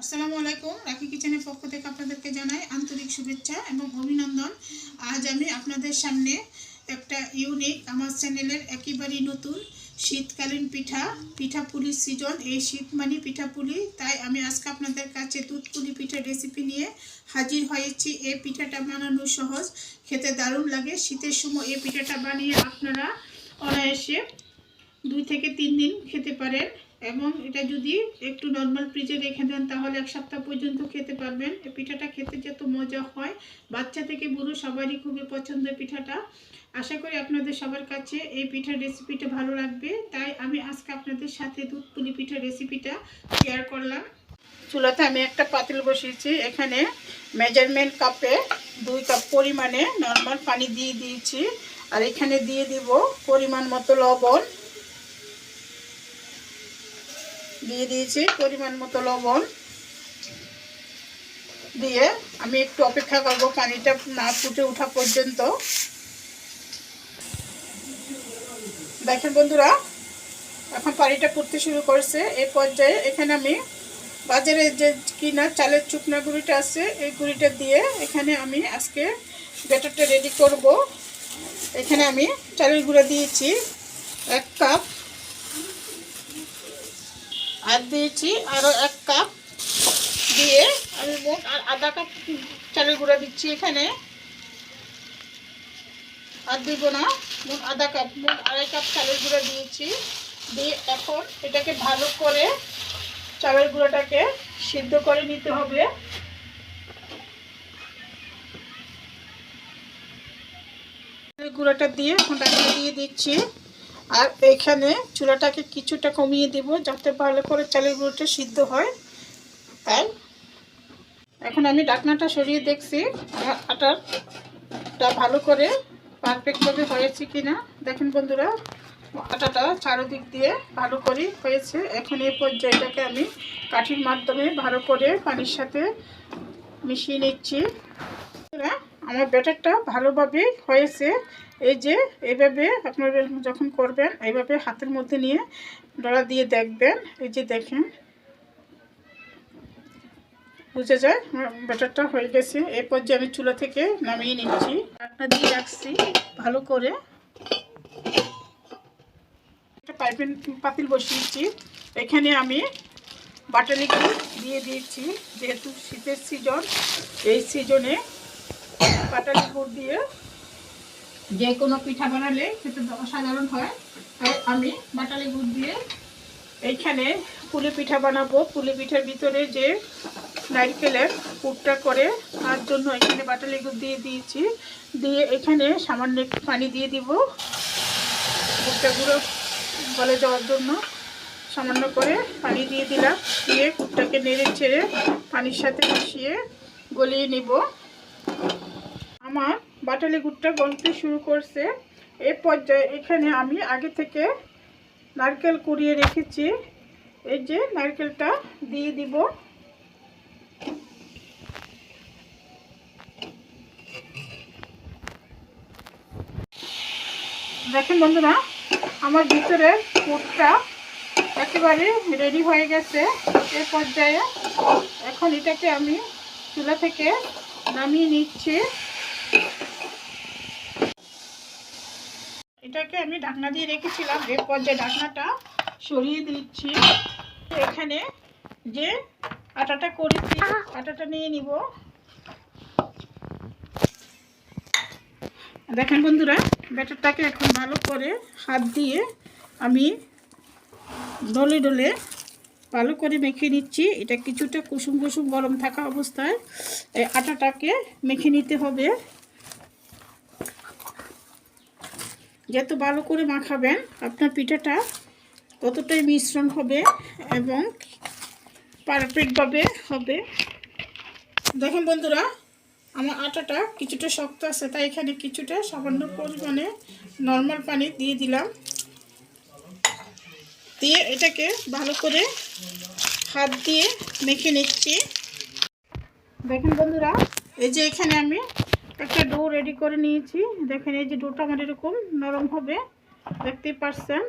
আসসালামু আলাইকুম। রাখি কিচেনের পক্ষ থেকে আপনাদেরকে জানাই আন্তরিক শুভেচ্ছা এবং অভিনন্দন। আজ আমি আপনাদের সামনে একটা ইউনিক আমার চ্যানেলের একেবারেই নতুন শীতকালীন পিঠাপুলির সিজন। এই শীত মানে পিঠাপুলি, তাই আমি আজকে আপনাদের কাছে দুধপুলি পিঠার রেসিপি নিয়ে হাজির হয়েছি। এই পিঠাটা বানানো সহজ, খেতে দারুণ লাগে। শীতের সময় এই পিঠাটা বানিয়ে আপনারা অনায়াসে 2 থেকে 3 দিন খেতে পারেন এবং এটা যদি একটু নর্মাল ফ্রিজে রেখে দেন তাহলে 1 সপ্তাহ পর্যন্ত খেতে পারবেন। এই পিঠাটা খেতে যত মজা হয়, বাচ্চা থেকে বুড়ো সবারই খুবই পছন্দের পিঠাটা। আশা করি আপনাদের সবার কাছে এই পিঠার রেসিপিটা ভালো লাগবে, তাই আমি আজকে আপনাদের সাথে দুধ পুলি পিঠার রেসিপিটা শেয়ার করলাম। চুলাতে আমি একটা পাতিল বসিয়েছি। এখানে মেজারমেন্ট কাপে 2 কাপ পরিমাণে নর্মাল পানি দিয়ে দিয়েছি, আর এখানে দিয়ে দিব পরিমাণ মতো লবণ। দিয়ে দিয়েছি পরিমাণ মতো লবণ দিয়ে আমি একটু অপেক্ষা করব পানিটা না ফুটে ওঠা পর্যন্ত। দেখেন বন্ধুরা, এখন পানিটা ফুটতে শুরু করেছে। এই পর্যায়ে এখানে আমি বাজারে যে কিনা চালের শুকনা গুঁড়িটা আছে এই গুঁড়িটা দিয়ে এখানে আমি আজকে ব্যাটারটা রেডি করব। এখানে আমি চালের গুঁড়া দিয়েছি 1 কাপ, আর দিয়েছি আরও 1 কাপ, দিয়ে আমি মোট আর আধা কাপ চালের গুঁড়া দিচ্ছি এখানে। আর দিব না, মোট আধা কাপ, মোট 2.5 কাপ চালের গুঁড়া দিয়েছি। দিয়ে এখন এটাকে ভালো করে চালের গুঁড়াটাকে সিদ্ধ করে নিতে হবে। গুঁড়াটা দিয়ে এখন ঢাকনা দিয়ে দিচ্ছি, আর এখানে চুলাটাকে কিছুটা কমিয়ে দেব যাতে ভালো করে চালের গুঁড়োটা সিদ্ধ হয়। তাই এখন আমি ঢাকনাটা সরিয়ে দেখছি আমার আটাটা ভালো করে পারফেক্টভাবে হয়েছে কিনা। দেখেন বন্ধুরা, আটাটা চারদিক দিয়ে ভালো করে হয়েছে। এখন এই পর্যায়টাকে আমি কাঠির মাধ্যমে ভালো করে পানির সাথে মিশিয়ে নিচ্ছি। আমার ব্যাটারটা ভালোভাবে হয়েছে। এই যে এইভাবে আপনারা যখন করবেন এইভাবে হাতের মধ্যে নিয়ে ডলা দিয়ে দেখবেন। এই যে দেখেন, বুঝে যায় ব্যাটারটা হয়ে গেছে। এই পর্যায়ে আমি চুলা থেকে নামিয়ে নিচ্ছি। ঢাকনা দিয়ে রাখছি ভালো করে। একটা পাতিল বসিয়েছি, এখানে আমি বাটালি গুড় দিয়ে দিয়েছি। যেহেতু শীতের সিজন, এই সিজনে বাটালি গুড় দিয়ে যে কোনো পিঠা বানালে খেতে অসাধারণ হয়, তাই আমি বাটালি গুড় দিয়ে এইখানে পুলি পিঠা বানাবো। পুলি পিঠার ভিতরে যে নারকেলের পুরটা করে তার জন্য এখানে বাটালি গুড় দিয়ে দিয়েছি। দিয়ে এখানে সামান্য একটু পানি দিয়ে দিব গুড়টা গুঁড়ো গলে যাওয়ার জন্য। সামান্য করে পানি দিয়ে দিলাম, দিয়ে গুড়টাকে নেড়ে ছেড়ে পানির সাথে মিশিয়ে গলিয়ে নিব। আমার বাটালি গুড়টা গলতে শুরু করছে। এই পর্যায়ে এখানে আমি আগে থেকে নারকেল কুড়িয়ে রেখেছি, এই যে নারকেলটা দিয়ে দিব। দেখেন বন্ধুরা, আমার ভিতরে পুরটা একেবারে রেডি হয়ে গেছে। এই পর্যায়ে এখন এটাকে আমি চুলা থেকে নামিয়ে নিচ্ছি। এটাকে আমি ঢাকনা দিয়ে রেখেছিলাম, এই পর্যায়ে ঢাকনাটা সরিয়ে দিচ্ছি। এখানে যে আটাটা করেছি আটাটা নিয়ে নিব। দেখেন বন্ধুরা, ব্যাটারটাকে এখন ভালো করে হাত দিয়ে আমি ডলে ডলে ভালো করে মেখে নিচ্ছি। এটা কিছুটা কুসুম কুসুম গরম থাকা অবস্থায় এই আটাটাকে মেখে নিতে হবে। যত ভালো করে মাখাবেন আপনার পিঠাটা ততটাই মিশ্রণ হবে এবং পারফেক্টভাবে হবে। দেখেন বন্ধুরা, আমার আটাটা কিছুটা শক্ত আছে, তাই এখানে কিছুটা সামান্য পরিমাণে নর্মাল পানি দিয়ে দিলাম। দিয়ে এটাকে ভালো করে হাত দিয়ে মেখে নিচ্ছি। দেখেন বন্ধুরা, এই যে এখানে আমি একটা ডো রেডি করে নিয়েছি। দেখেন এই যে ডোটা আমার এরকম নরম হবে, দেখতেই পাচ্ছেন।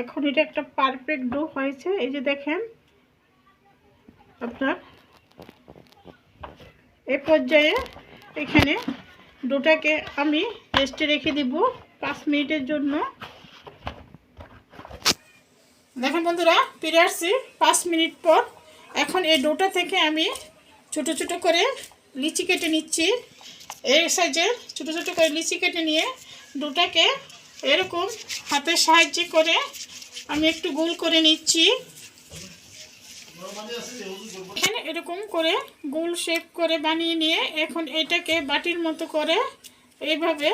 এখন এটা একটা পারফেক্ট ডো হয়েছে। এই যে দেখেন আপনার এই পর্যায়ে এখানে ডোটাকে আমি রেস্টে রেখে দিব 5 মিনিটের জন্য। দেখেন বন্ধুরা, ফিরে আসছি 5 মিনিট পর। এখন এই ডোটা থেকে আমি ছোট ছোট করে লিচি কেটে নিচ্ছি। এই সাইজের ছোট ছোট করে লিচি কেটে নিয়ে ডোটাকে এরকম হাতের সাহায্যে করে আমি একটু গোল করে নিচ্ছি। এখানে এরকম করে গোল শেপ করে বানিয়ে নিয়ে এখন এটাকে বাটির মতো করে এইভাবে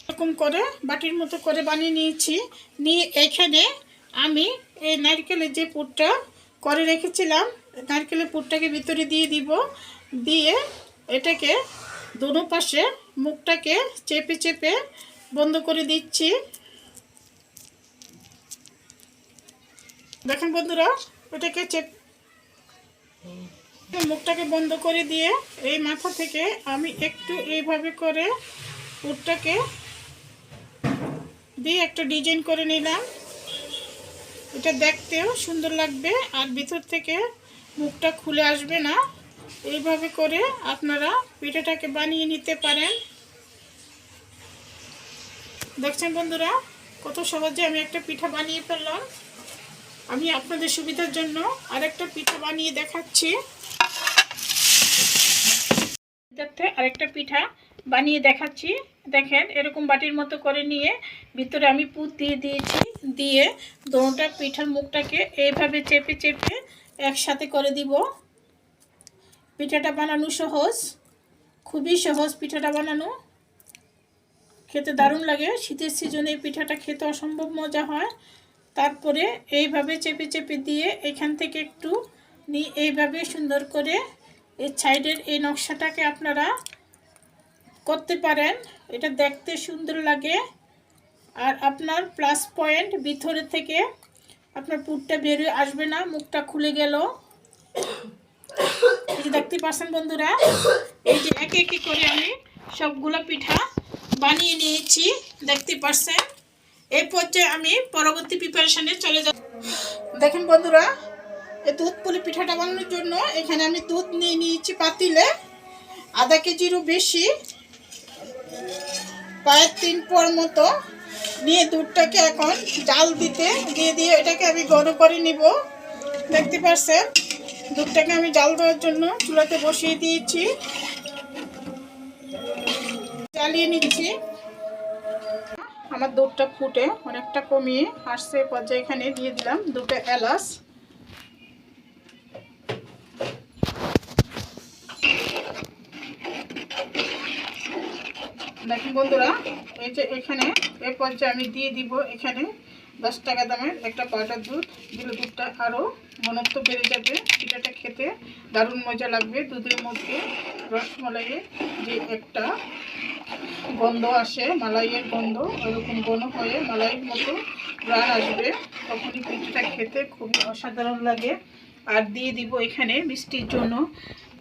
এরকম করে বাটির মতো করে বানিয়ে নিয়েছি। নিয়ে এখানে আমি এই নারকেলের যে পুরটা করে রেখেছিলাম, নারকেলের পুরটাকে ভিতরে দিয়ে দিব। দিয়ে এটাকে দোনো পাশে মুখটাকে চেপে চেপে বন্ধ করে দিচ্ছি। দেখেন বন্ধুরা, এটাকে মুখটাকে বন্ধ করে দিয়ে এই মাথা থেকে আমি একটু এইভাবে করে পুরটাকে দিয়ে একটা ডিজাইন করে নিলাম। এটা দেখতেও সুন্দর লাগবে আর ভিতর থেকে মুখটা খুলে আসবে না। এইভাবে করে আপনারা পিঠাটাকে বানিয়ে নিতে পারেন। দেখছেন বন্ধুরা, কত সহজে আমি একটা পিঠা বানিয়ে ফেললাম। আমি আপনাদের সুবিধার জন্য আরেকটা পিঠা বানিয়ে দেখাচ্ছি। আরেকটা পিঠা বানিয়ে দেখাচ্ছি। দেখেন এরকম বাটির মতো করে নিয়ে ভিতরে আমি পুর দিয়ে দিয়েছি। দিয়ে দোনোটা পিঠার মুখটাকে এইভাবে চেপে চেপে একসাথে করে দিব। পিঠাটা বানানো সহজ, খুবই সহজ পিঠাটা বানানো। খেতে দারুণ লাগে। শীতের সিজনে এই পিঠাটা খেতে অসম্ভব মজা হয়। তারপরে এইভাবে চেপে চেপে দিয়ে এখান থেকে একটু নিয়ে এইভাবে সুন্দর করে এই সাইডের এই নকশাটাকে আপনারা করতে পারেন। এটা দেখতে সুন্দর লাগে আর আপনার প্লাস পয়েন্ট ভিতরে থেকে আপনার পুরটা বেরিয়ে আসবে না, মুখটা খুলে গেল। এই যে দেখতে পাচ্ছেন বন্ধুরা, এই যে একে একে করে আমি সবগুলো পিঠা বানিয়ে নিয়েছি, দেখতে পাচ্ছেন। এই পর্যায়ে আমি পরবর্তী প্রিপারেশনে চলে যাব। দেখেন বন্ধুরা, এই দুধ পুলি পিঠাটা বানানোর জন্য এখানে আমি দুধ নিয়ে নিয়েছি পাতিলে, আধা কেজিরও বেশি, প্রায় 3 পোয়ার মতো নিয়ে দুধটাকে এখন জাল দিতে দিয়ে এটাকে আমি গরম করে নিব। দেখতে পাচ্ছেন, দুধটাকে আমি জাল দেওয়ার জন্য চুলাতে বসিয়ে দিয়েছি, জ্বালিয়ে নিচ্ছি। আমার দুধটা ফুটে অনেকটা কমিয়ে আসছে পর্যায়ে এখানে দিয়ে দিলাম 2টা এলাচ। দেখুন বন্ধুরা, এই যে এখানে এই পর্যায়ে আমি দিয়ে দিব এখানে 10 টাকা দামের একটা পাউডার দুধ। দিলে দুধটা আরও ঘনত্ব বেড়ে যাবে, পিঠাটা খেতে দারুণ মজা লাগবে। দুধের মধ্যে রসমালাইয়ের যে একটা গন্ধ আসে, মালাইয়ের গন্ধ, ওইরকম ঘন হয়ে মালাইয়ের মতো গ্রান আসবে, তখনই পিঠাটা খেতে খুবই অসাধারণ লাগে। আর দিয়ে দিব এখানে মিষ্টির জন্য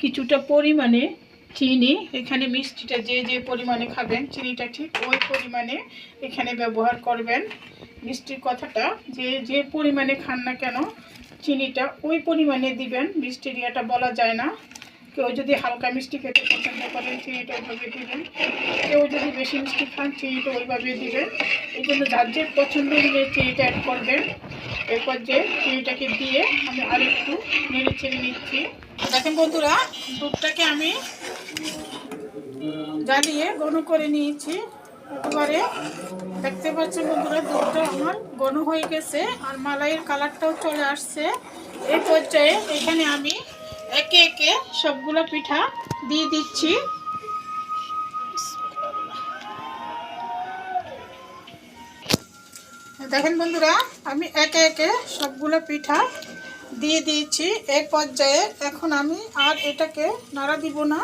কিছুটা পরিমাণে চিনি। এখানে মিষ্টিটা যে যে পরিমাণে খাবেন চিনিটা ঠিক ওই পরিমাণে এখানে ব্যবহার করবেন। মিষ্টির কথাটা যে যে পরিমাণে খান না কেন চিনিটা ওই পরিমাণে দিবেন, মিষ্টির ইয়েটা বলা যায় না। কেউ যদি হালকা মিষ্টি খেতে পছন্দ করেন চিনিটা ওইভাবে দিবেন, কেউ যদি বেশি মিষ্টি খান চিনিটা ওইভাবে দিবেন। এই জন্য যার যে পছন্দ অনুযায়ী চিনিটা অ্যাড করবেন। এরপর যে চিনিটাকে দিয়ে আমি আরেকটু নেড়ে চেড়ে নিচ্ছি। দেখেন বন্ধুরা, দুধটাকে আমি জ্বালিয়ে ঘন করে নিয়েছি একেবারে। দেখতে পাচ্ছেন বন্ধুরা, দুধটা আমার ঘন হয়ে গেছে আর মালাইয়ের কালারটাও চলে আসছে। এই পর্যায়ে এখানে আমি একে একে সবগুলো পিঠা দিয়ে দিচ্ছি। দেখেন বন্ধুরা, আমি একে একে সবগুলো পিঠা দিয়ে দিয়েছি। এই পর্যায়ে এখন আমি আর এটাকে নাড়া দিব না,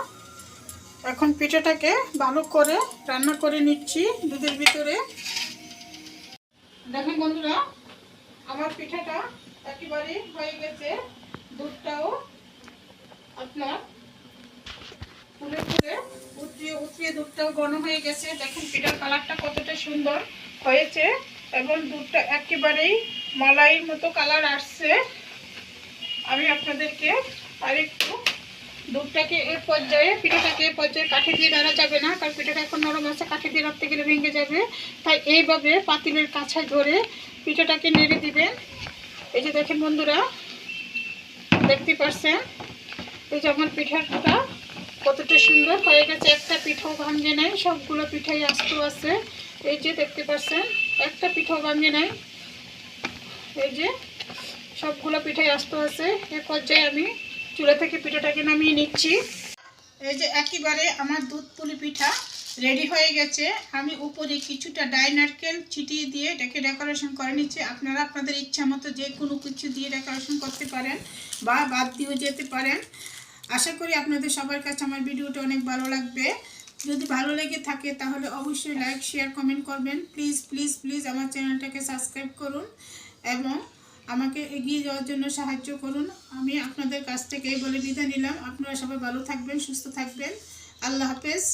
এখন পিঠাটাকে ভালো করে রান্না করে নিচ্ছি দুধের ভিতরে। দেখেন বন্ধুরা, আমার পিঠাটা একেবারে হয়ে গেছে, দুধটাও আপনার ফুলে ফুলে উতরিয়ে দুধটাও ঘন হয়ে গেছে। দেখেন পিঠার কালারটা কতটা সুন্দর হয়েছে এবং দুধটা একেবারেই মালাইয়ের মতো কালার আসছে। আমি আপনাদেরকে আরেকটু দুধটাকে এই পর্যায়ে, পিঠাটাকে এই পর্যায়ে কাঠি দিয়ে নাড়া যাবে না, কারণ পিঠাটা এখন নরম আছে, কাঠি দিয়ে নাড়তে গেলে ভেঙে যাবে। তাই এইভাবে পাতিলের কাছায় ধরে পিঠাটাকে নেড়ে দিবেন। এই যে দেখেন বন্ধুরা, দেখতে পাচ্ছেন এই যে আমার পিঠাটা কতটা সুন্দর হয়ে গেছে, একটা পিঠাও ভাঙে নাই, সবগুলো পিঠাই আস্ত আছে। এই যে দেখতে পাচ্ছেন একটা পিঠাও ভাঙে নাই, এই যে সবগুলো পিঠাই আস্ত আছে। এ পর্যায়ে আমি চুলা থেকে পিঠাটাকে নামিয়ে নিচ্ছি। এই যে একেবারে আমার দুধ পুলি পিঠা রেডি হয়ে গেছে। আমি উপরে কিছুটা ডাই নারকেল ছিটিয়ে দিয়ে এটাকে ডেকোরেশন করে নিচ্ছি। আপনারা আপনাদের ইচ্ছা মতো যে কোনো কিছু দিয়ে ডেকোরেশন করতে পারেন বা বাদ দিয়েও যেতে পারেন। আশা করি আপনাদের সবার কাছে আমার ভিডিওটা অনেক ভালো লাগবে। যদি ভালো লেগে থাকে তাহলে অবশ্যই লাইক, শেয়ার, কমেন্ট করবেন। প্লিজ প্লিজ প্লিজ আমার চ্যানেলটাকে সাবস্ক্রাইব করুন এবং আমাকে এগিয়ে যাওয়ার জন্য সাহায্য করুন। আমি আপনাদের কাছ থেকে বলে বিদায় নিলাম। আপনারা সবাই ভালো থাকবেন, সুস্থ থাকবেন। আল্লাহ হাফেজ।